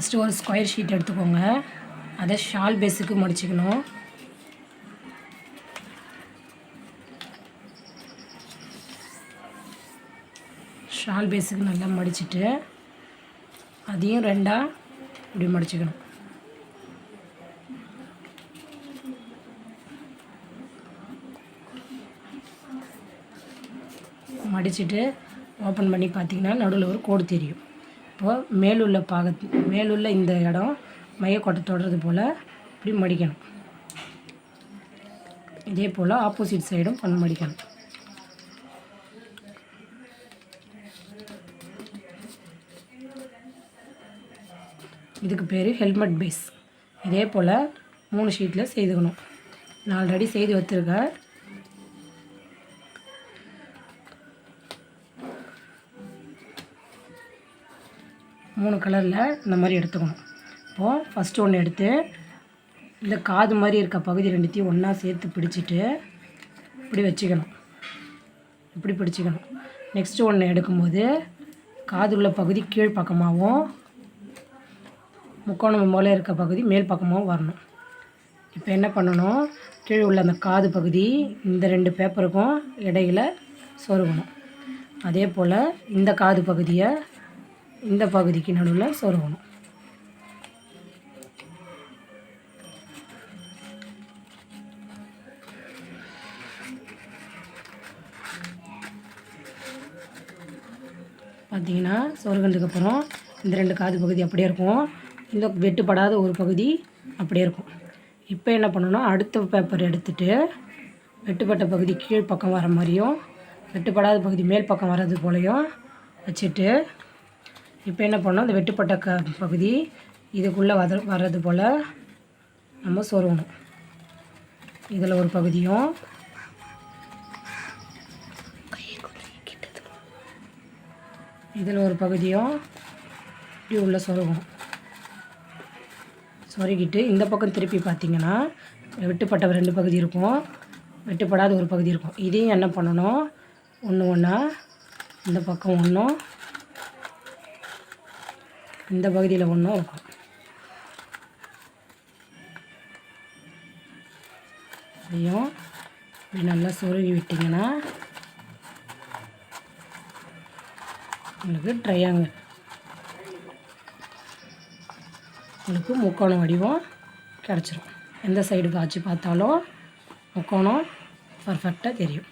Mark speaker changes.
Speaker 1: First ஒரு square sheet எடுத்துக்கோங்க. அதை ஷால் பேஸுக்கு மடிச்சுக்கணும். ஷால் பேஸுக்கு நல்லா மடிச்சுட்டு அதையும் ரெண்டாக இப்படி மடிச்சுக்கணும். மடிச்சுட்டு ஓப்பன் பண்ணி பார்த்திங்கன்னா நடுவில் ஒரு கோடு தெரியும். இப்போது மேலுள்ள இந்த இடம் மையக்கோட்டை தொடுறது போல் இப்படி மடிக்கணும். இதே போல் ஆப்போசிட் சைடும் மடிக்கணும். இதுக்கு பேர் ஹெல்மெட் பேஸ். இதே போல் 3 ஷீட்டில் செய்துக்கணும். நான் ஆல்ரெடி செய்து வச்சுருக்கேன். மூணு கலரில் இந்த மாதிரி எடுத்துக்கணும். இப்போது ஃபஸ்ட்டு ஒன்று எடுத்து இந்த காது மாதிரி இருக்க பகுதி ரெண்டுத்தையும் ஒன்றா சேர்த்து பிடிச்சிட்டு இப்படி வச்சுக்கணும். இப்படி பிடிச்சிக்கணும். நெக்ஸ்ட்டு ஒன்று எடுக்கும்போது காது உள்ள பகுதி கீழ் பக்கமாகவும் முக்கோணம் போல் இருக்க பகுதி மேல் பக்கமாகவும் வரணும். இப்போ என்ன பண்ணணும், கீழே உள்ள அந்த காது பகுதி இந்த 2 பேப்பருக்கும் இடையில் சொருகணும். அதே போல் இந்த காது பகுதியை இந்த பகுதிக்கு நடுவில் சொருகணும். பார்த்தீங்கன்னா சொருகினதுக்கப்புறம் இந்த 2 காது பகுதி அப்படியே இருக்கும். இந்த வெட்டுப்படாத ஒரு பகுதி அப்படியே இருக்கும். இப்போ என்ன பண்ணணும், அடுத்த பேப்பர் எடுத்துகிட்டு வெட்டுப்பட்ட பகுதி கீழ் பக்கம் வர மாதிரியும் வெட்டுப்படாத பகுதி மேல் பக்கம் வர்றது போலையும் வச்சுட்டு இப்போ என்ன பண்ணோம், அந்த வெட்டுப்பட்ட பகுதி இதுக்குள்ளே வர்றது போல் நம்ம சொருகணும். இதில் ஒரு பகுதியும் இதில் ஒரு பகுதியும் இப்படி உள்ள சொருகணும். சொருகிட்டு இந்த பக்கம் திருப்பி பார்த்திங்கன்னா வெட்டுப்பட்ட 2 பகுதி இருக்கும், வெட்டுப்படாத ஒரு பகுதி இருக்கும். இதையும் என்ன பண்ணணும், ஒன்று ஒன்றா இந்த பக்கம் ஒன்றும் இந்த பகுதியில் ஒன்றும் இருக்கும். இதையும் இப்படி நல்லா சொருகி விட்டிங்கன்னா உங்களுக்கு ட்ரையாங்கிள், உங்களுக்கு முக்கோண வடிவம் கிடச்சிரும். எந்த சைடு காய்ச்சி பார்த்தாலும் முக்கோணம் பர்ஃபெக்டாக தெரியும்.